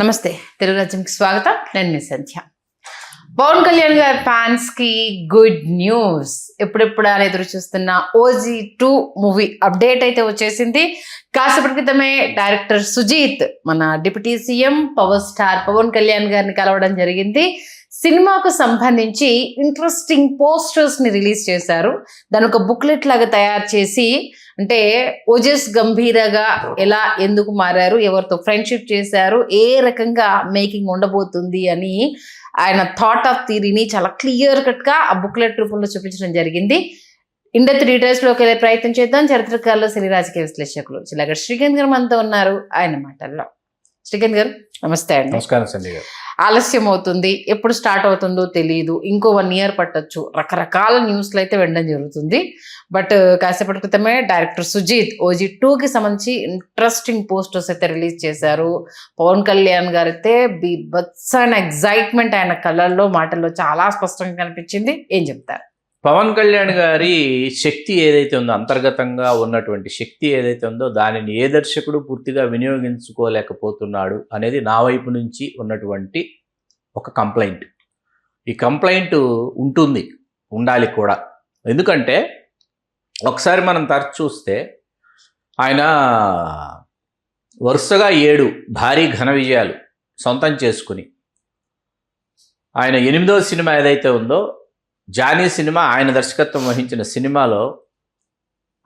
నమస్తే తెలుగు రాజ్యంకి స్వాగతం. నేను మీ సంధ్య. పవన్ కళ్యాణ్ గారి ఫ్యాన్స్ కి గుడ్ న్యూస్. ఎప్పుడెప్పుడు అని ఎదురు చూస్తున్న OG2 మూవీ అప్డేట్ అయితే వచ్చేసింది. కాసేపటి క్రితమే డైరెక్టర్ సుజీత్ మన deputy CM power star Pawan Kalyan గారిని కలవడం జరిగింది. సినిమాకు సంబంధించి ఇంట్రెస్టింగ్ పోస్టర్స్ ని రిలీజ్ చేశారు. దాని ఒక బుక్లెట్ లాగా తయారు చేసి, అంటే ఓజస్ గంభీరగా ఎలా ఎందుకు మారారు, ఎవరితో ఫ్రెండ్షిప్ చేశారు, ఏ రకంగా మేకింగ్ ఉండబోతుంది అని ఆయన థాట్ ఆఫ్ థియరీని చాలా క్లియర్ కట్ గా ఆ బుక్లెట్ రూపంలో చూపించడం జరిగింది. ఇండెత్ డీటెయిల్స్ లోకి వెళ్ళే ప్రయత్నం చేద్దాం. చరిత్రకారులు, సినీ రాజకీయ విశ్లేషకులు చిలగడ శ్రీకాంత్ గారు మనతో ఉన్నారు. ఆయన మాటల్లో శ్రీకాంత్ గారు నమస్తే అండి. నమస్కారం సంజయ్ గారు. ఆలస్యం అవుతుంది, ఎప్పుడు స్టార్ట్ అవుతుందో తెలియదు, ఇంకో 1 year పట్టొచ్చు, రకరకాల న్యూస్లు అయితే వినడం జరుగుతుంది. బట్ కాసేపటి క్రితమే డైరెక్టర్ సుజీత్ OG2కి సంబంధించి ఇంట్రెస్టింగ్ పోస్టర్స్ అయితే రిలీజ్ చేశారు. పవన్ కళ్యాణ్ గారు అయితే బీభత్స అయిన ఎగ్జైట్మెంట్ ఆయన కళ్ళల్లో మాటల్లో చాలా స్పష్టంగా కనిపించింది. ఏం చెప్తారు? పవన్ కళ్యాణ్ గారి శక్తి ఏదైతే ఉందో, అంతర్గతంగా ఉన్నటువంటి శక్తి ఏదైతే ఉందో దానిని ఏ దర్శకుడు పూర్తిగా వినియోగించుకోలేకపోతున్నాడు అనేది నా వైపు నుంచి ఉన్నటువంటి ఒక కంప్లైంట్. ఈ కంప్లైంట్ ఉండాలి కూడా. ఎందుకంటే ఒకసారి మనం తరచు చూస్తే ఆయన వరుసగా 7 భారీ ఘన విజయాలు సొంతం చేసుకుని, ఆయన 8వ సినిమా ఏదైతే ఉందో జానీ సినిమా, ఆయన దర్శకత్వం వహించిన సినిమాలో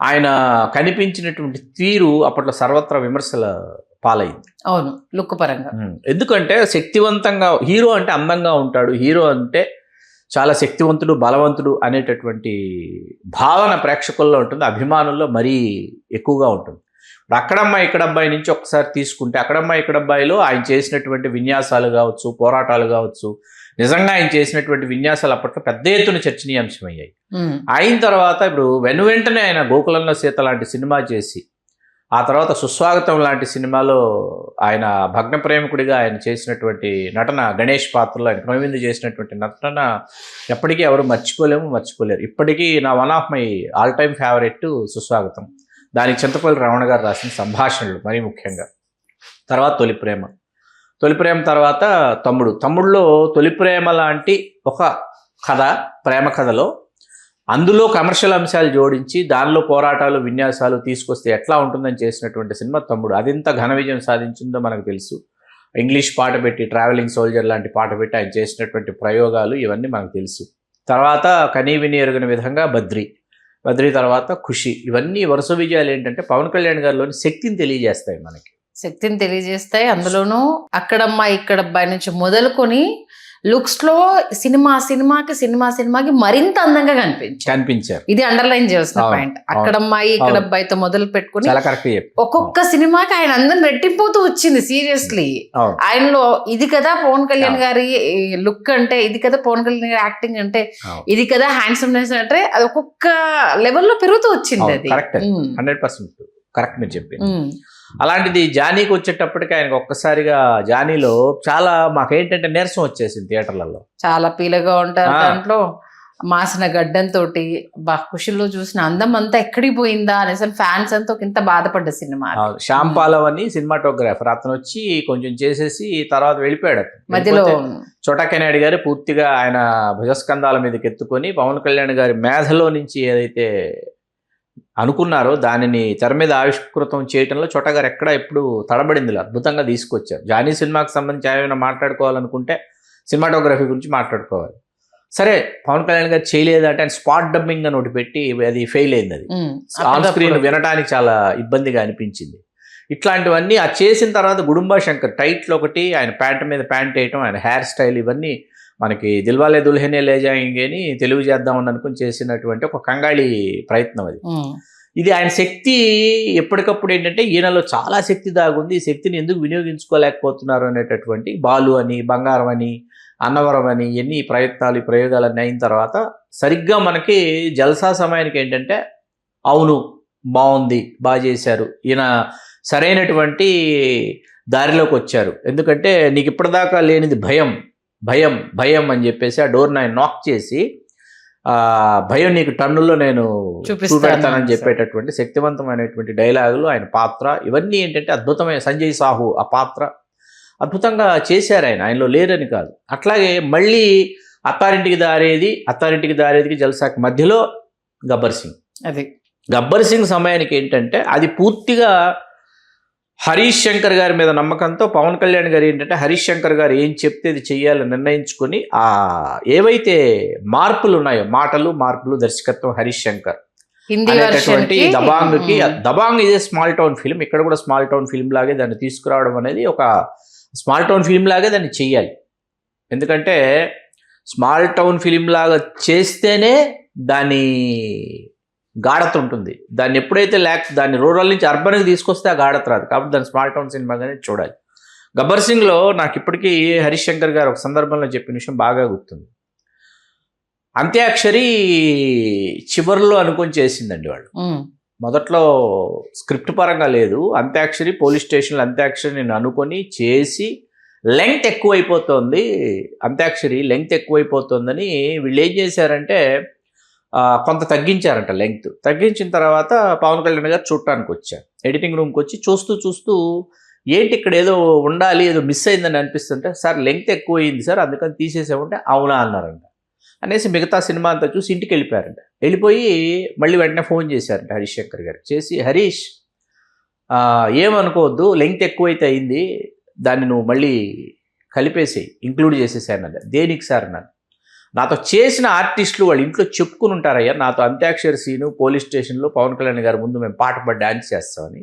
ఆయన కనిపించినటువంటి తీరు అప్పట్లో సర్వత్రా విమర్శల పాలైంది. అవును, లుక్ పరంగా. ఎందుకంటే శక్తివంతంగా, హీరో అంటే అందంగా ఉంటాడు, హీరో అంటే చాలా శక్తివంతుడు, బలవంతుడు అనేటటువంటి భావన ప్రేక్షకుల్లో ఉంటుంది, అభిమానుల్లో మరీ ఎక్కువగా ఉంటుంది. ఇప్పుడు అక్కడమ్మాయి ఇక్కడబ్బాయి నుంచి ఒకసారి తీసుకుంటే, అక్కడమ్మాయి ఇక్కడబ్బాయిలో ఆయన చేసినటువంటి విన్యాసాలు కావచ్చు, పోరాటాలు కావచ్చు, నిజంగా ఆయన చేసినటువంటి విన్యాసాలు అప్పట్లో పెద్ద ఎత్తున చర్చనీయాంశమయ్యాయి. అయిన తర్వాత ఇప్పుడు వెంటనే ఆయన గోకులంలో సీత లాంటి సినిమా చేసి, ఆ తర్వాత సుస్వాగతం లాంటి సినిమాలో ఆయన భగ్న ప్రేమికుడిగా ఆయన చేసినటువంటి నటన, గణేష్ పాత్రలో ఆయన కనువిందు చేసినటువంటి నటన ఎప్పటికీ ఎవరు మర్చిపోలేరు. ఇప్పటికీ నా one of my all time favourite సుస్వాగతం. దానికి చింతపల్లి రమణ గారు రాసిన సంభాషణలు మరీ ముఖ్యంగా. తర్వాత తొలి ప్రేమ తర్వాత తమ్ముడులో తొలి ప్రేమ లాంటి ఒక కథ, ప్రేమ కథలో అందులో కమర్షియల్ అంశాలు జోడించి దానిలో పోరాటాలు, విన్యాసాలు తీసుకొస్తే ఎట్లా ఉంటుందని చేసినటువంటి సినిమా తమ్ముడు. అదింత ఘన విజయం సాధించిందో మనకు తెలుసు. ఇంగ్లీష్ పాట పెట్టి, ట్రావెలింగ్ సోల్జర్ లాంటి పాట పెట్టి ఆయన చేసినటువంటి ప్రయోగాలు ఇవన్నీ మనకు తెలుసు. తర్వాత కనీవిని ఎరుగని విధంగా బద్రీ తర్వాత ఖుషి. ఇవన్నీ వరుస విజయాలు ఏంటంటే పవన్ కళ్యాణ్ గారిలోని శక్తిని తెలియజేస్తాయి, శక్తిని తెలియజేస్తాయి. అందులోనూ అక్కడమ్మాయి ఇక్కడబ్బాయి నుంచి మొదలుకొని లుక్స్ లో సినిమాకి మరింత అందంగా కనిపించారు. ఇది అండర్లైన్ చేస్తున్న పాయింట్. అక్కడమ్మాయి ఇక్కడబ్బాయితో మొదలు పెట్టుకుని ఒక్కొక్క సినిమాకి ఆయన అందరం రెట్టిపోతూ వచ్చింది. సీరియస్లీ ఆయనలో ఇది కదా పవన్ కళ్యాణ్ గారి లుక్ అంటే, ఇది కదా పవన్ కళ్యాణ్ గారి యాక్టింగ్ అంటే, ఇది కదా హ్యాండ్సమ్నెస్ అంటే, అది ఒక్కొక్క లెవెల్లో పెరుగుతూ వచ్చింది. అది 100% కరెక్ట్ మీరు చెప్పింది. అలాంటిది జానీకి వచ్చేటప్పటికి ఆయనకు ఒక్కసారిగా జానీలో చాలా మాకేంటంటే నీరసం వచ్చేసింది. థియేటర్లలో చాలా పీలగా ఉంటారు. దాంట్లో మాసిన గడ్డంతో ఖుషిలో చూసిన అందం అంతా ఎక్కడికి పోయిందా అనేసి ఫ్యాన్స్ అంతా ఇంత బాధపడ్డ సినిమా. శ్యామ్ పాలవ్ అని సినిమాటోగ్రాఫర్, అతను వచ్చి కొంచెం చేసేసి తర్వాత వెళ్ళిపోయాడు. మధ్యలో చోటా నాయుడు గారు పూర్తిగా ఆయన భుజస్కంధాల మీదకి ఎత్తుకొని పవన్ కళ్యాణ్ గారి మేధలో నుంచి ఏదైతే అనుకున్నారో దానిని తెర మీద ఆవిష్కృతం చేయడంలో చోటా గారు ఎప్పుడు తడబడింది, అద్భుతంగా తీసుకొచ్చారు. జానీ సినిమాకి సంబంధించి ఏమైనా మాట్లాడుకోవాలనుకుంటే సినిమాటోగ్రఫీ గురించి మాట్లాడుకోవాలి. సరే, పవన్ కళ్యాణ్ గారు చేయలేదంటే ఆయన స్పాట్ డబ్బింగ్ అని ఒకటి పెట్టి అది ఫెయిల్ అయింది. అది ఆన్ స్క్రీన్ వినడానికి చాలా ఇబ్బందిగా అనిపించింది. ఇట్లాంటివన్నీ ఆ చేసిన తర్వాత గుడుంబా శంకర్ టైట్లో ఒకటి, ఆయన ప్యాంట్ మీద ప్యాంట్ వేయటం, ఆయన హెయిర్ స్టైల్, ఇవన్నీ మనకి దిల్వాలే దుల్హనే లే జాయేంగే అని తెలుగు చేద్దామని అనుకుని చేసినటువంటి ఒక కంగాళి ప్రయత్నం అది. ఇది ఆయన శక్తి ఎప్పటికప్పుడు ఏంటంటే ఈయనలో చాలా శక్తి దాగుంది, ఈ శక్తిని ఎందుకు వినియోగించుకోలేకపోతున్నారు అనేటటువంటి బాలు అని, బంగారం అని, అన్నవరం అని ఎన్ని ప్రయోగాలన్నీ అయిన తర్వాత సరిగ్గా మనకి జల్సా సమయానికి ఏంటంటే అవును బాగుంది, బాగా చేశారు, ఈయన సరైనటువంటి దారిలోకి వచ్చారు. ఎందుకంటే నీకు ఇప్పటిదాకా లేనిది భయం అని చెప్పేసి ఆ డోర్ని ఆయన నాక్ చేసి, భయం నీకు టన్నుల్లో నేను చూపెడతానని చెప్పేటటువంటి శక్తివంతమైనటువంటి డైలాగులు, ఆయన పాత్ర, ఇవన్నీ ఏంటంటే అద్భుతమైన. సంజయ్ సాహు ఆ పాత్ర అద్భుతంగా చేశారు ఆయనలో లేరని కాదు. అట్లాగే మళ్ళీ అత్తారింటికి దారేదికి జల్సాకి మధ్యలో గబ్బర్ సింగ్. అది గబ్బర్ సింగ్ సమయానికి ఏంటంటే అది పూర్తిగా హరీష్ శంకర్ గారి మీద నమ్మకంతో పవన్ కళ్యాణ్ గారు ఏంటంటే హరీష్ శంకర్ గారు ఏం చెప్తే అది చెయ్యాలని నిర్ణయించుకొని ఆ ఏవైతే మార్పులు ఉన్నాయో మార్పులు దర్శకత్వం హరీష్ శంకర్ హిందీ అనేటటువంటి దబాంగ్కి, దబాంగ్ ఇదే స్మాల్ టౌన్ ఫిల్మ్, ఇక్కడ కూడా స్మాల్ టౌన్ ఫిల్మ్ లాగే దాన్ని తీసుకురావడం అనేది ఒక స్మాల్ టౌన్ ఫిల్మ్ లాగే దాన్ని చెయ్యాలి. ఎందుకంటే స్మాల్ టౌన్ ఫిలిం లాగా చేస్తేనే దాని గాఢత ఉంటుంది. దాన్ని ఎప్పుడైతే దాన్ని రూరల్ నుంచి అర్బన్కి తీసుకొస్తే ఆ గాఢత రాదు. కాబట్టి దాన్ని స్మాల్ టౌన్ సినిమాగానే చూడాలి. గబ్బర్ సింగ్లో నాకు ఇప్పటికీ హరీష్ శంకర్ గారు ఒక సందర్భంలో చెప్పిన విషయం బాగా గుర్తుంది. అంత్యాక్షరి చివరిలో అనుకొని చేసిందండి వాళ్ళు. మొదట్లో స్క్రిప్ట్ పరంగా లేదు, అంత్యాక్షరి పోలీస్ స్టేషన్లో అంత్యాక్షరి నేను అనుకొని చేసి లెంగ్త్ ఎక్కువైపోతుంది, అంత్యాక్షరి లెంగ్త్ ఎక్కువైపోతుందని వీళ్ళు ఏం చేశారంటే కొంత తగ్గించారంట. లెంగ్త్ తగ్గించిన తర్వాత పవన్ కళ్యాణ్ గారు చూడటానికి వచ్చారు. ఎడిటింగ్ రూమ్కి వచ్చి చూస్తూ ఏంటి ఇక్కడ ఏదో ఉండాలి, ఏదో మిస్ అయిందని అనిపిస్తుంటే, సార్ లెంగ్త్ ఎక్కువ అయింది సార్ అందుకని తీసేసామంటే అవునా అన్నారంట. అనేసి మిగతా సినిమా అంతా చూసి ఇంటికి వెళ్ళిపోయారంట. వెళ్ళిపోయి మళ్ళీ వెంటనే ఫోన్ చేశారంట హరీష్ శంకర్ గారు. చేసి హరీష్ ఏమనుకోవద్దు, లెంగ్త్ ఎక్కువైతే అయింది, దాన్ని నువ్వు మళ్ళీ కలిపేసి ఇంక్లూడ్ చేసేసాను అన్నారు. దేనికి సార్ అన్నాను. నాతో చేసిన ఆర్టిస్టులు వాళ్ళ ఇంట్లో చెప్పుకుని ఉంటారయ్యా, నాతో అంత్యాక్షరి సీను పోలీస్ స్టేషన్లో పవన్ కళ్యాణ్ గారి ముందు మేము పాట పాడి డ్యాన్స్ చేస్తామని.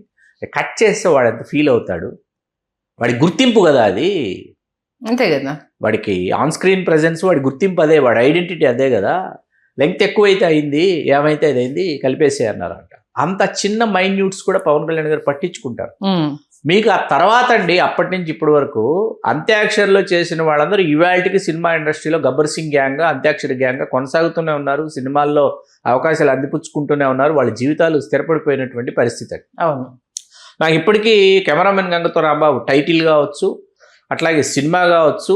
కట్ చేస్తే వాడు ఎంత ఫీల్ అవుతాడు, వాడి గుర్తింపు కదా అది, అంతే కదా, వాడికి ఆన్ స్క్రీన్ ప్రెజెన్స్ వాడి గుర్తింపు అదే, వాడి ఐడెంటిటీ అదే కదా. లెంగ్త్ ఎక్కువైతే అయింది, ఏమైతే అదైంది, కలిపేసే అన్నారంట. అంత చిన్న మైన్యూట్స్ కూడా పవన్ కళ్యాణ్ గారు పట్టించుకుంటారు. మీకు ఆ తర్వాత అండి అప్పటి నుంచి ఇప్పటి వరకు అంత్యాక్షరిలో చేసిన వాళ్ళందరూ ఇవాళకి సినిమా ఇండస్ట్రీలో గబ్బర్ సింగ్ గ్యాంగ్, అంత్యాక్షరి గ్యాంగ్ కొనసాగుతూనే ఉన్నారు, సినిమాల్లో అవకాశాలు అందిపుచ్చుకుంటూనే ఉన్నారు, వాళ్ళ జీవితాలు స్థిరపడిపోయినటువంటి పరిస్థితి. అవును, నాకు ఇప్పటికీ కెమెరామెన్ గంగతో రాంబాబు టైటిల్ కావచ్చు, అట్లాగే సినిమా కావచ్చు,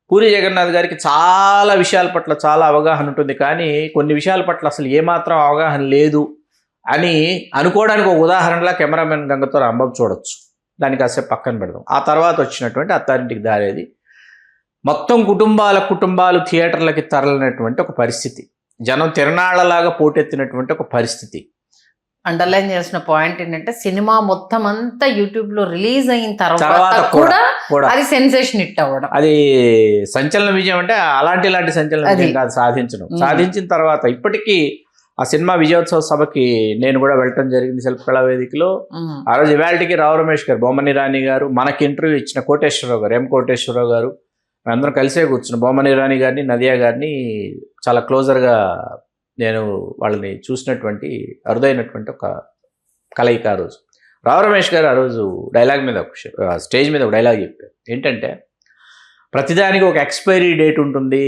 పూరి జగన్నాథ్ గారికి చాలా విషయాల పట్ల చాలా అవగాహన ఉంటుంది, కానీ కొన్ని విషయాల పట్ల అసలు ఏమాత్రం అవగాహన లేదు అని అనుకోవడానికి ఒక ఉదాహరణలా కెమెరామెన్ గంగతో రాంబాబు చూడొచ్చు. దాన్ని కాసేపు పక్కన పెడదాం. ఆ తర్వాత వచ్చినటువంటి అత్తారింటికి దారేది మొత్తం కుటుంబాలు థియేటర్లకి తరలినటువంటి ఒక పరిస్థితి, జనం తిరణాళ్లలాగా పోటెత్తినటువంటి ఒక పరిస్థితి. అండర్లైన్ చేసిన పాయింట్ ఏంటంటే సినిమా మొత్తం అంతా యూట్యూబ్ లో రిలీజ్ అయిన తర్వాత కూడా అది సెన్సేషన్ హిట్ అవ్వడం, అది సంచలన విజయం. అంటే ఇలాంటి సంచలన విజయం కాదు, సాధించిన తర్వాత ఇప్పటికీ ఆ సినిమా విజయోత్సవ సభకి నేను కూడా వెళ్ళటం జరిగింది శిల్పకళా వేదికలో. ఆ రోజు ఇవాళకి రావు రమేష్ గారు, బొమ్మని రాణి గారు, మనకి ఇంటర్వ్యూ ఇచ్చిన కోటేశ్వరరావు గారు, కోటేశ్వరరావు గారు, మేమందరం కలిసే కూర్చున్నాం. బొమ్మని రాణి గారిని, నదియా గారిని చాలా క్లోజర్గా నేను వాళ్ళని చూసినటువంటి అరుదైనటువంటి ఒక కలయిక. ఆ రోజు రావు రమేష్ గారు ఆ రోజు డైలాగ్ మీద స్టేజ్ మీద ఒక డైలాగ్ చెప్పారు. ఏంటంటే ప్రతిదానికి ఒక ఎక్స్పైరీ డేట్ ఉంటుంది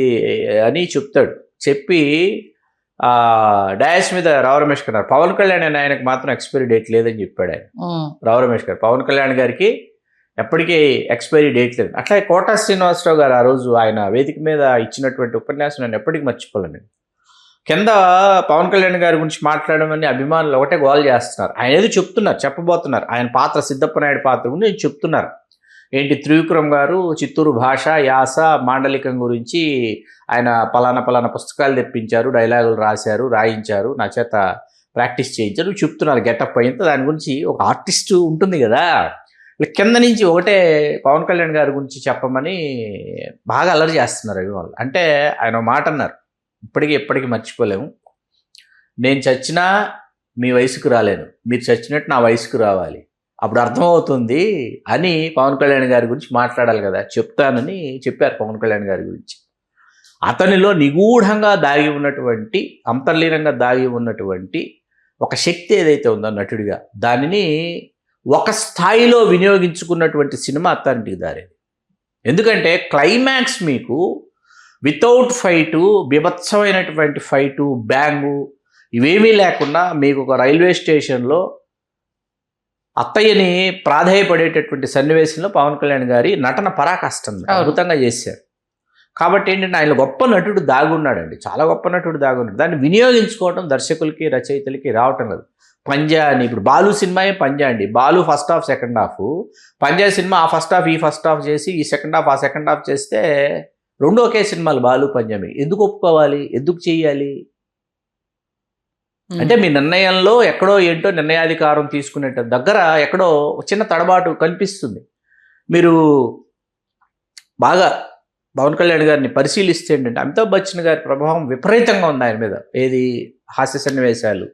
అని చెప్తాడు. చెప్పి డయాస్ మీద రావు రమేష్ గారు, పవన్ కళ్యాణ్ అని ఆయనకు మాత్రం ఎక్స్పైరీ డేట్ లేదని చెప్పాడు ఆయన. రావు రమేష్ గారు పవన్ కళ్యాణ్ గారికి ఎప్పటికీ ఎక్స్పైరీ డేట్ లేదు. అట్లాగే కోటా శ్రీనివాసరావు గారు ఆ రోజు ఆయన వేదిక మీద ఇచ్చినటువంటి ఉపన్యాసం నేను ఎప్పటికీ మర్చిపోలేను. కింద పవన్ కళ్యాణ్ గారి గురించి మాట్లాడమని అభిమానులు ఒకటే గోల్ చేస్తున్నారు. ఆయన ఏదో చెప్పబోతున్నారు, ఆయన పాత్ర సిద్ధప్ప నాయుడు పాత్ర గురించి చెప్తున్నారు. ఏంటి త్రివిక్రమ్ గారు చిత్తూరు భాష, యాస, మాండలికం గురించి ఆయన పలానా పుస్తకాలు తెప్పించారు, డైలాగులు రాయించారు, నా చేత ప్రాక్టీస్ చేయించారు చెప్తున్నారు. గెటప్ అయింత దాని గురించి ఒక ఆర్టిస్ట్ ఉంటుంది కదా, కింద నుంచి ఒకటే పవన్ కళ్యాణ్ గారి గురించి చెప్పమని బాగా అల్లరి చేస్తున్నారు అభిమానులు. అంటే ఆయన మాట అన్నారు, ఎప్పటికీ మర్చిపోలేము, నేను చచ్చినా మీ వయసుకు రాలేను, మీరు చచ్చినట్టు నా వయసుకు రావాలి, అప్పుడు అర్థమవుతుంది అని పవన్ కళ్యాణ్ గారి గురించి మాట్లాడాలి కదా, చెప్తానని చెప్పారు పవన్ కళ్యాణ్ గారి గురించి. అతనిలో నిగూఢంగా దాగి ఉన్నటువంటి, అంతర్లీనంగా దాగి ఉన్నటువంటి ఒక శక్తి ఏదైతే ఉందో నటుడిగా, దానిని ఒక స్థాయిలో వినియోగించుకున్నటువంటి సినిమా అత్తారింటికి దారేది. ఎందుకంటే క్లైమాక్స్ మీకు వితౌట్ ఫైటు, బీభత్సమైనటువంటి ఫైటు, బ్యాంగు ఇవేమీ లేకుండా మీకు ఒక రైల్వే స్టేషన్లో అత్తయ్యని ప్రాధేయపడేటటువంటి సన్నివేశంలో పవన్ కళ్యాణ్ గారి నటన పరాకాష్ఠం అద్భుతంగా చేశారు. కాబట్టి ఏంటంటే ఆయన గొప్ప నటుడు దాగున్నాడండి, చాలా గొప్ప నటుడు దాగున్నాడు. దాన్ని వినియోగించుకోవడం దర్శకులకి రచయితలకి రావటం లేదు. పంజా అని. ఇప్పుడు బాలు సినిమాయే పంజా అండి. Balu first half second half, Panja cinema ఆ ఫస్ట్ హాఫ్ ఈ ఫస్ట్ హాఫ్ చేసి ఈ సెకండ్ హాఫ్ ఆ సెకండ్ హాఫ్ చేస్తే రెండు ఒకే సినిమాలు బాలు పంజామి. ఎందుకు ఒప్పుకోవాలి, ఎందుకు చెయ్యాలి అంటే మీ నిర్ణయంలో ఎక్కడో ఏంటో నిర్ణయాధికారం తీసుకునే దగ్గర ఎక్కడో చిన్న తడబాటు కనిపిస్తుంది. మీరు బాగా పవన్ కళ్యాణ్ గారిని పరిశీలిస్తే ఏంటంటే అమితాబ్ బచ్చన్ గారి ప్రభావం విపరీతంగా ఉంది ఆయన మీద. ఏది హాస్య సన్నివేశాలు,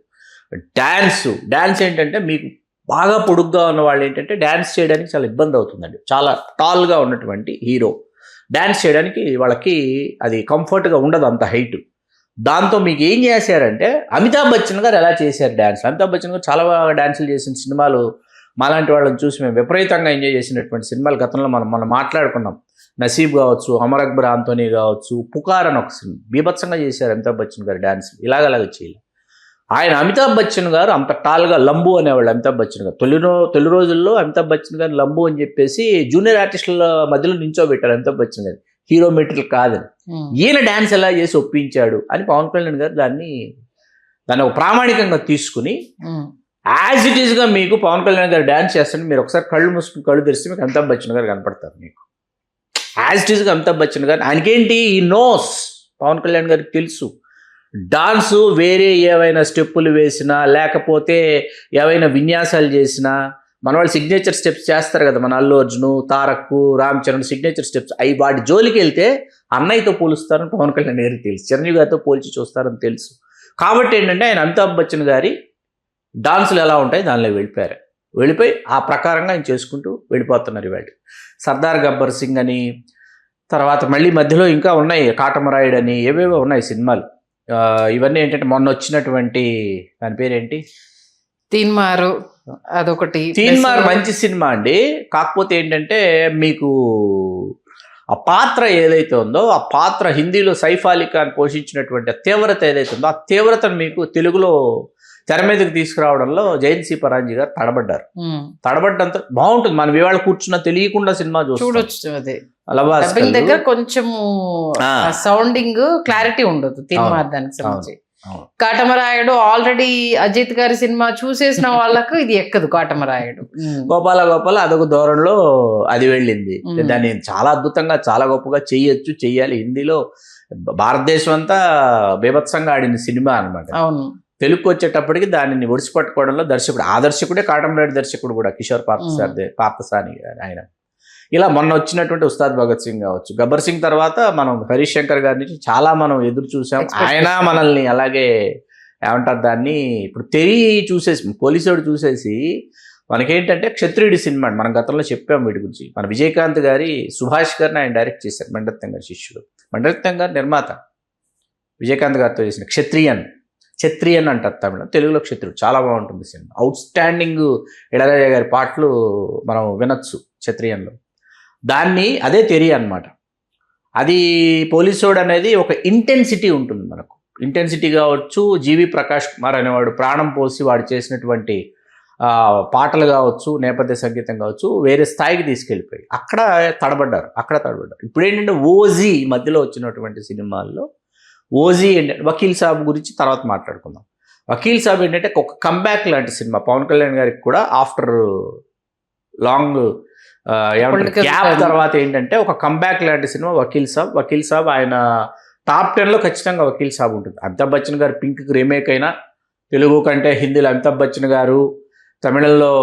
డ్యాన్స్ ఏంటంటే మీకు బాగా పొడుగ్గా ఉన్న వాళ్ళు ఏంటంటే డ్యాన్స్ చేయడానికి చాలా ఇబ్బంది అవుతుందండి. చాలా టాల్గా ఉన్నటువంటి హీరో డ్యాన్స్ చేయడానికి వాళ్ళకి అది కంఫర్ట్గా ఉండదు, అంత హైట్. దాంతో మీకు ఏం చేశారంటే అమితాబ్ బచ్చన్ గారు ఎలా చేశారు డ్యాన్స్. అమితాబ్ బచ్చన్ గారు చాలా బాగా డ్యాన్సులు చేసిన సినిమాలు మాలాంటి వాళ్ళని చూసి మేము విపరీతంగా ఎంజాయ్ చేసినటువంటి సినిమాలు గతంలో మనం మాట్లాడుకున్నాం. నసీబ్ కావచ్చు, అమర్ అక్బర్ ఆంటోనీ కావచ్చు, పుకార్ అని ఒక సినిమా బీభత్సంగా చేశారు అమితాబ్ బచ్చన్ గారు డ్యాన్స్. ఇలాగలాగా చేయాలి ఆయన. అమితాబ్ బచ్చన్ గారు అంత టాల్గా లంబు అనేవాళ్ళు అమితాబ్ బచ్చన్ గారు. తొలి రోజుల్లో అమితాబ్ బచ్చన్ గారు లంబు అని చెప్పేసి జూనియర్ ఆర్టిస్టుల మధ్యలో నించోబెట్టారు అమితాబ్ బచ్చన్ గారు, హీరో మెటీరియల్ కాదని. ఈయన డ్యాన్స్ ఎలా చేసి ఒప్పించాడు అని పవన్ కళ్యాణ్ గారు దాన్ని ఒక ప్రామాణికంగా తీసుకుని యాజ్ ఇట్ ఈస్గా మీకు పవన్ కళ్యాణ్ గారు డ్యాన్స్ చేస్తుంటే మీరు ఒకసారి కళ్ళు మూసుకుని కళ్ళు తెరిస్తే మీకు అమితాబ్ బచ్చన్ గారు కనపడతారు. మీకు యాజ్ ఇట్ ఈస్గా అమితాబ్ బచ్చన్ గారు. ఆయనకేంటి ఈ నోస్, పవన్ కళ్యాణ్ గారికి తెలుసు డాన్సు వేరే ఏవైనా స్టెప్పులు వేసినా లేకపోతే ఏవైనా విన్యాసాలు చేసినా మన వాళ్ళు సిగ్నేచర్ స్టెప్స్ చేస్తారు కదా, మన అల్లు అర్జున్, తారక్, రామ్ చరణ్ సిగ్నేచర్ స్టెప్స్ అవి వాటి జోలికి వెళ్తే అన్నయ్యతో పోలుస్తారని పవన్ కళ్యాణ్ గారికి తెలుసు, చిరంజీవి గారితో పోల్చి చూస్తారని తెలుసు. కాబట్టి ఏంటంటే ఆయన అమితాబ్ బచ్చన్ గారి డాన్సులు ఎలా ఉంటాయి దానిలో వెళ్ళిపోయి ఆ ప్రకారంగా ఆయన చేసుకుంటూ వెళ్ళిపోతున్నారు. ఇవాళ సర్దార్ గబ్బర్ సింగ్ అని, తర్వాత మళ్ళీ మధ్యలో ఇంకా ఉన్నాయి కాటమరాయుడు అని, ఏవేవో ఉన్నాయి సినిమాలు. ఇవన్నీ ఏంటంటే మొన్న వచ్చినటువంటి దాని పేరేంటి, తీన్మారు, అదొకటి. తీన్మార్ మంచి సినిమా అండి. కాకపోతే ఏంటంటే మీకు ఆ పాత్ర ఏదైతే ఉందో ఆ పాత్ర హిందీలో సైఫ్ అలీ ఖాన్ పోషించినటువంటి తీవ్రత ఏదైతే ఉందో ఆ తీవ్రతను మీకు తెలుగులో తెర మీదకి తీసుకురావడంలో జయంతి పరాంజీ గారు తడబడ్డంత బాగుంటుంది. మనం ఇవాళ కూర్చున్నా తెలియకుండా సినిమా చూడొచ్చు. అదే దగ్గర కొంచెం సౌండింగ్ క్లారిటీ ఉండదు తీన్మార్ దానికి సంబంధించి. కాటమరాయుడు ఆల్రెడీ అజిత్ గారి సినిమా చూసేసిన వాళ్ళకు ఇది ఎక్కదు. కాటమరాయుడు గోపాల అదొక ధోరణిలో అది వెళ్ళింది. దాన్ని చాలా అద్భుతంగా చాలా గొప్పగా చెయ్యాలి. హిందీలో భారతదేశం అంతా బీభత్సంగా ఆడిన సినిమా అనమాట. అవును, తెలుగుకి వచ్చేటప్పటికి దానిని ఒడిసిపట్టుకోవడంలో దర్శకుడే కాటమరాయుడు దర్శకుడు కూడా కిషోర్ పార్థసాని ఆయన. ఇలా మొన్న వచ్చినటువంటి ఉస్తాద్ భగత్ సింగ్ కావచ్చు, గబ్బర్ సింగ్ తర్వాత మనం హరీష్ శంకర్ గారి నుంచి చాలా మనం ఎదురు చూసాం. ఆయన మనల్ని అలాగే ఏమంటారు దాన్ని ఇప్పుడు పోలీసుడు చూసేసి మనకేంటంటే క్షత్రియుడి సినిమా మనం గతంలో చెప్పాం వీటి గురించి. మన విజయకాంత్ గారి సుభాష్ గారిని ఆయన డైరెక్ట్ చేశారు, మణిరత్నం గారి శిష్యుడు. మణిరత్నం గారు నిర్మాత, విజయకాంత్ గారితో చేసిన క్షత్రియన్ అంటారు తమిళ, తెలుగులో క్షత్రుడు. చాలా బాగుంటుంది సినిమా. అవుట్ స్టాండింగ్ ఇళయరాజా గారి పాటలు మనం వినొచ్చు క్షత్రియంలో. దాన్ని అదే అనమాట. అది పోలీసోడ్ అనేది ఒక ఇంటెన్సిటీ ఉంటుంది మనకు. ఇంటెన్సిటీ కావచ్చు, జీవి ప్రకాష్ కుమార్ అనేవాడు ప్రాణం పోసి వాడు చేసినటువంటి పాటలు కావచ్చు, నేపథ్య సంగీతం కావచ్చు, వేరే స్థాయికి తీసుకెళ్ళిపోయి అక్కడ తడబడ్డారు. ఇప్పుడు ఏంటంటే ఓజీ మధ్యలో వచ్చినటువంటి సినిమాల్లో ఓజీ ఏంటంటే వకీల్ సాబ్ గురించి తర్వాత మాట్లాడుకుందాం. వకీల్ సాబ్ ఏంటంటే ఒక కంబ్యాక్ లాంటి సినిమా పవన్ కళ్యాణ్ గారికి కూడా. ఆఫ్టర్ లాంగ్ గ్యాప్ తర్వాత ఏంటంటే ఒక కంబ్యాక్ లాంటి సినిమా వకీల్ సాబ్ ఆయన టాప్ 10లో ఖచ్చితంగా వకీల్ సాబ్ ఉంటుంది. అమితాబ్ బచ్చన్ గారు పింక్కి రీమేక్ అయినా తెలుగు కంటే హిందీలో అమితాబ్ బచ్చన్ గారు, తమిళంలో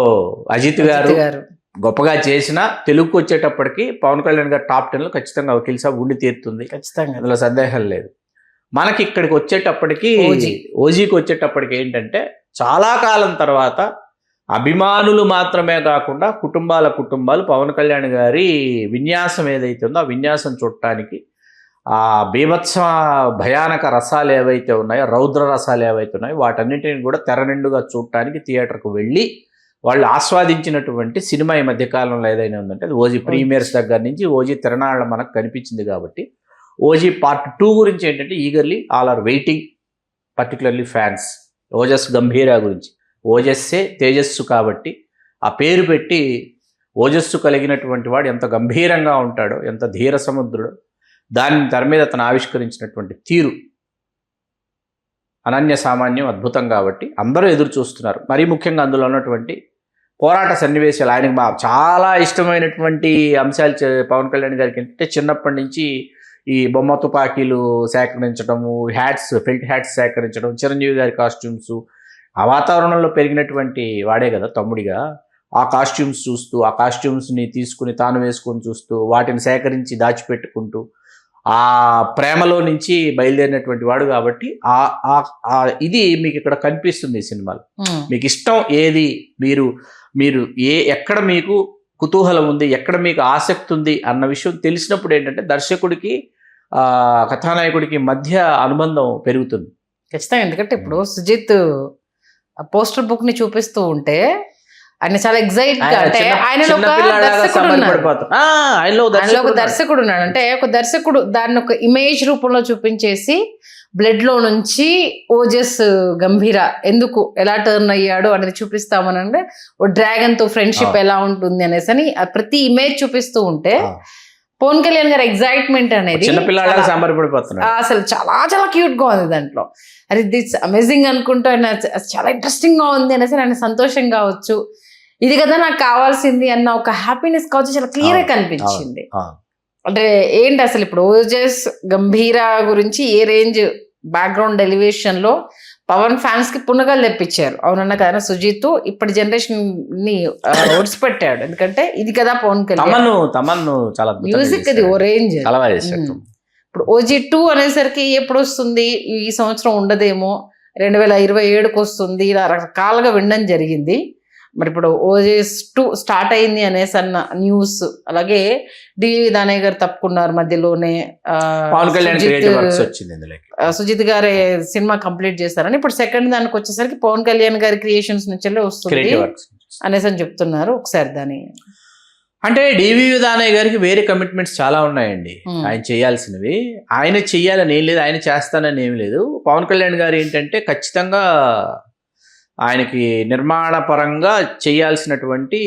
అజిత్ గారు గొప్పగా చేసిన తెలుగుకి వచ్చేటప్పటికి పవన్ కళ్యాణ్ గారు టాప్ 10లో ఖచ్చితంగా వకీల్ సాబ్ ఉండి తీరుతుంది, అందులో సందేహం లేదు. మనకి ఇక్కడికి వచ్చేటప్పటికి ఓజీకి వచ్చేటప్పటికి ఏంటంటే చాలా కాలం తర్వాత అభిమానులు మాత్రమే కాకుండా కుటుంబాలు పవన్ కళ్యాణ్ గారి విన్యాసం ఏదైతే ఉందో ఆ విన్యాసం చూడటానికి, ఆ బీభత్స భయానక రసాలు ఏవైతే ఉన్నాయో, రౌద్ర రసాలు ఏవైతే ఉన్నాయో వాటన్నిటిని కూడా తెర నిండుగా చూడటానికి థియేటర్కు వెళ్ళి వాళ్ళు ఆస్వాదించినటువంటి సినిమా ఈ మధ్యకాలంలో ఏదైనా ఉందంటే అది ఓజీ. ప్రీమియర్స్ దగ్గర నుంచి ఓజీ తిరణాళ్ళ మనకు కనిపించింది. కాబట్టి ఓజీ పార్ట్ 2 గురించి ఏంటంటే eagerly all are waiting, particularly fans. Ojas Gambheera గురించి, ఓజస్సే తేజస్సు కాబట్టి ఆ పేరు పెట్టి ఓజస్సు కలిగినటువంటి వాడు ఎంత గంభీరంగా ఉంటాడో, ఎంత ధీర సముద్రుడో దాన్ని తెర మీద తను ఆవిష్కరించినటువంటి తీరు అనన్య సామాన్యం, అద్భుతం కాబట్టి అందరూ ఎదురు చూస్తున్నారు. మరీ ముఖ్యంగా అందులో ఉన్నటువంటి పోరాట సన్నివేశాలు, ఆయనకు చాలా ఇష్టమైనటువంటి అంశాలు పవన్ కళ్యాణ్ గారికి ఏంటంటే చిన్నప్పటి నుంచి ఈ బొమ్మ తుపాకీలు సేకరించడము, ఫెల్ట్ హ్యాట్స్ సేకరించడం, చిరంజీవి గారి కాస్ట్యూమ్స్, ఆ వాతావరణంలో పెరిగినటువంటి వాడే కదా తమ్ముడిగా. ఆ కాస్ట్యూమ్స్ చూస్తూ, ఆ కాస్ట్యూమ్స్ని తీసుకుని తాను వేసుకొని చూస్తూ, వాటిని సేకరించి దాచిపెట్టుకుంటూ, ఆ ప్రేమలో నుంచి బయలుదేరినటువంటి వాడు కాబట్టి ఇది మీకు ఇక్కడ కనిపిస్తుంది ఈ సినిమాలో. మీకు ఇష్టం ఏది, మీరు ఎక్కడ మీకు కుతూహలం ఉంది, ఎక్కడ మీకు ఆసక్తి ఉంది అన్న విషయం తెలిసినప్పుడు ఏంటంటే దర్శకుడికి కథానాయకుడికి మధ్య అనుబంధం పెరుగుతుంది. ఖచ్చితంగా. ఎందుకంటే ఇప్పుడు సుజిత్ పోస్టర్ బుక్ ని చూపిస్తూ ఉంటే ఆయన చాలా ఎగ్జైట్ గా, అంటే ఆయనలో ఒక దర్శకుడు ఉన్నాడు. అంటే ఒక దర్శకుడు దాన్ని ఒక ఇమేజ్ రూపంలో చూపించేసి బ్లడ్ లో నుంచి ఓజస్ గంభీర ఎందుకు ఎలా టర్న్ అయ్యాడు అనేది చూపిస్తామనంటే, ఓ డ్రాగన్ తో ఫ్రెండ్షిప్ ఎలా ఉంటుంది అనేసి అని ప్రతి ఇమేజ్ చూపిస్తూ ఉంటే పవన్ కళ్యాణ్ గారి ఎగ్జైట్మెంట్ అనేది అసలు చాలా చాలా క్యూట్ గా ఉంది దాంట్లో. అది దిట్స్ అమేజింగ్ అనుకుంటూ ఆయన చాలా ఇంట్రెస్టింగ్ గా ఉంది అనేసి ఆయన సంతోషం కావచ్చు, ఇది కదా నాకు కావాల్సింది అన్న ఒక హ్యాపీనెస్ కావచ్చు, చాలా క్లియర్ గా కనిపించింది. అంటే ఏంటి అసలు ఇప్పుడు ఓజస్ గంభీర గురించి ఏ రేంజ్ బ్యాక్గ్రౌండ్ ఎలివేషన్ లో పవన్ ఫ్యాన్స్ కి పునగలు తెప్పించారు. అవునన్నా కదా, సుజిత్ ఇప్పటి జనరేషన్ ని ఒడిసిపెట్టాడు. ఎందుకంటే ఇది కదా పవన్ కళ్యాణ్ మ్యూజిక్, అది ఓ రేంజ్. ఇప్పుడు OG2 అనేసరికి ఎప్పుడు వస్తుంది, ఈ సంవత్సరం ఉండదేమో, 2027కి వస్తుంది, ఇలా రకరకాలుగా వినడం జరిగింది. మరి ఇప్పుడు OG2 స్టార్ట్ అయింది అనేసి అన్న న్యూస్. అలాగే డివి దానయ్య గారు తప్పుకున్నారు మధ్యలోనే, సుజిత్ గారి సినిమా కంప్లీట్ చేస్తారని. ఇప్పుడు సెకండ్ దానికి వచ్చేసరికి పవన్ కళ్యాణ్ గారి క్రియేషన్స్ నుంచి వస్తుంది అనేసి అని చెప్తున్నారు. ఒకసారి దాని అంటే డివి దానయ్య గారికి వేరే కమిట్మెంట్స్ చాలా ఉన్నాయండి ఆయన చేయాల్సినవి. ఆయన చెయ్యాలని ఏం లేదు, ఆయన చేస్తానని ఏం లేదు. పవన్ కళ్యాణ్ గారు ఏంటంటే ఖచ్చితంగా ఆయనకి నిర్మాణ పరంగా చేయాల్సినటువంటి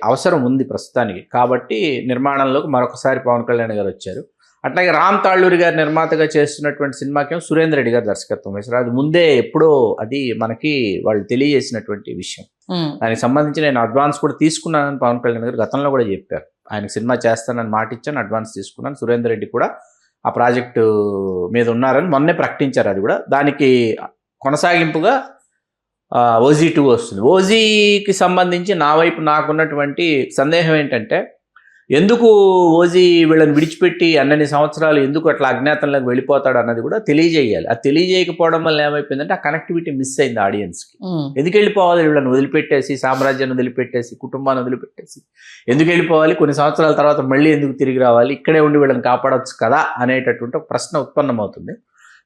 అవసరం ఉంది ప్రస్తుతానికి. కాబట్టి నిర్మాణంలోకి మరొకసారి పవన్ కళ్యాణ్ గారు వచ్చారు. అట్లాగే రామ్ తాళ్ళూరి గారు నిర్మాతగా చేస్తున్నటువంటి సినిమాకేమో సురేందర్ రెడ్డి గారు దర్శకత్వం వేశారు. అది ముందే ఎప్పుడో అది మనకి వాళ్ళు తెలియజేసినటువంటి విషయం. దానికి సంబంధించి నేను అడ్వాన్స్ కూడా తీసుకున్నానని పవన్ కళ్యాణ్ గారు గతంలో కూడా చెప్పారు. ఆయనకు సినిమా చేస్తానని మాట ఇచ్చాను, అడ్వాన్స్ తీసుకున్నాను. సురేందర్ రెడ్డి కూడా ఆ ప్రాజెక్టు మీద ఉన్నారని మొన్నే ప్రకటించారు. అది కూడా దానికి కొనసాగింపుగా OG2 వస్తుంది. ఓజీకి సంబంధించి నా వైపు నాకున్నటువంటి సందేహం ఏంటంటే, ఎందుకు ఓజీ వీళ్ళని విడిచిపెట్టి అన్నన్ని సంవత్సరాలు ఎందుకు అట్లా అజ్ఞాతంలోకి వెళ్ళిపోతాడు అన్నది కూడా తెలియజేయాలి. అది తెలియజేయకపోవడం వల్ల ఏమైపోయిందంటే ఆ కనెక్టివిటీ మిస్ అయింది ఆడియన్స్కి. ఎందుకు వెళ్ళిపోవాలి, వీళ్ళని వదిలిపెట్టేసి, సామ్రాజ్యాన్ని వదిలిపెట్టేసి, కుటుంబాన్ని వదిలిపెట్టేసి ఎందుకు వెళ్ళిపోవాలి, కొన్ని సంవత్సరాల తర్వాత మళ్ళీ ఎందుకు తిరిగి రావాలి, ఇక్కడే ఉండి వీళ్ళని కాపాడవచ్చు కదా అనేటటువంటి ఒక ప్రశ్న ఉత్పన్నమవుతుంది.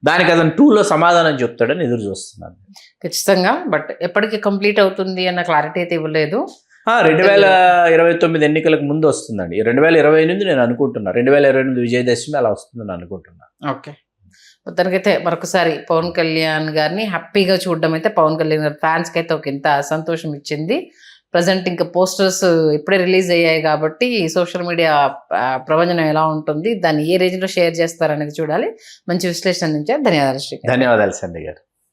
దానికి అతను 2లో సమాధానం చెప్తాడని ఎదురు చూస్తున్నాను. ఖచ్చితంగా. బట్ ఎప్పటికి కంప్లీట్ అవుతుంది అన్న క్లారిటీ అయితే ఇవ్వలేదు. 2029 ఎన్నికలకు ముందు వస్తుందండి. 2028 నేను అనుకుంటున్నా, 2028 విజయదశమి అలా వస్తుందని అనుకుంటున్నా. ఓకే, మొత్తానికైతే మరొకసారి పవన్ కళ్యాణ్ గారిని హ్యాపీగా చూడడం అయితే పవన్ కళ్యాణ్ గారి ఫ్యాన్స్కి అయితే ఒక ఇంత సంతోషం ఇచ్చింది. ప్రజెంట్ ఇంకా పోస్టర్స్ ఇప్పుడే రిలీజ్ అయ్యాయి కాబట్టి సోషల్ మీడియా ప్రపంచం ఎలా ఉంటుంది, దాన్ని ఏ రేంజ్లో షేర్ చేస్తారనేది చూడాలి. మంచి విశ్లేషణ నుంచి ధన్యవాదాలు శ్రీ. ధన్యవాదాలు సంధ్య గారు.